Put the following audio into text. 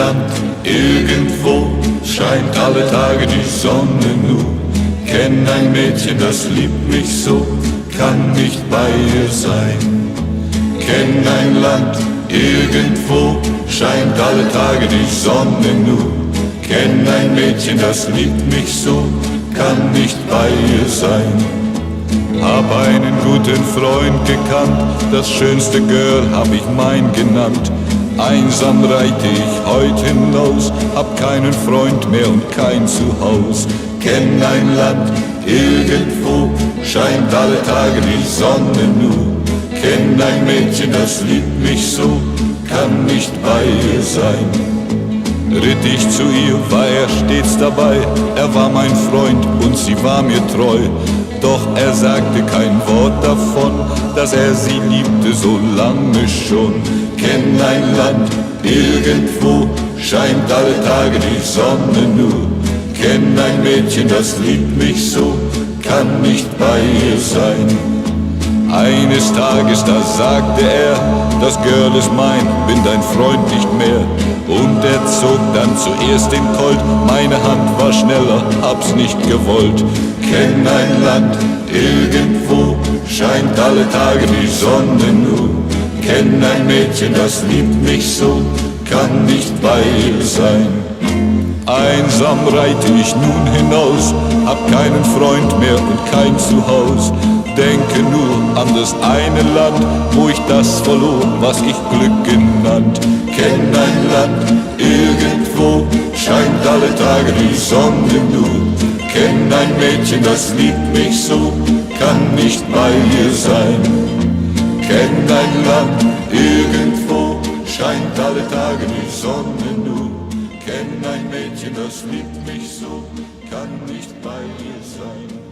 Land, irgendwo scheint alle Tage die Sonne nur. Kenn ein Mädchen, das liebt mich so, kann nicht bei ihr sein. Kenn ein Land, irgendwo scheint alle Tage die Sonne nur. Kenn ein Mädchen, das liebt mich so, kann nicht bei ihr sein. Hab einen guten Freund gekannt, das schönste Girl hab ich mein genannt. Einsam reite ich heut hinaus, hab keinen Freund mehr und kein Zuhaus. Kenn ein Land, irgendwo scheint alle Tage die Sonne nur. Kenn ein Mädchen, das liebt mich so, kann nicht bei ihr sein. Ritt ich zu ihr, war er stets dabei, er war mein Freund und sie war mir treu. Doch er sagte kein Wort davon, dass er sie liebte so lange schon. Kenn ein Land, irgendwo scheint alle Tage die Sonne nur. Kenn ein Mädchen, das liebt mich so, kann nicht bei ihr sein. Eines Tages, da sagte er, das Girl ist mein, bin dein Freund nicht mehr. Und er zog dann zuerst den Colt, meine Hand war schneller, hab's nicht gewollt. Kenn ein Land, irgendwo scheint alle Tage die Sonne nur. Kenn ein Mädchen, das liebt mich so, kann nicht bei ihr sein. Einsam reite ich nun hinaus, hab keinen Freund mehr und kein Zuhaus. Denke nur an das eine Land, wo ich das verlor, was ich Glück genannt. Kenn ein Land, irgendwo scheint alle Tage die Sonne nur. Kenn ein Mädchen, das liebt mich so, kann nicht bei ihr sein. Kenn ein Land, irgendwo scheint alle Tage die Sonne nur. Kenn ein Mädchen, das liebt mich so, kann nicht bei ihr sein.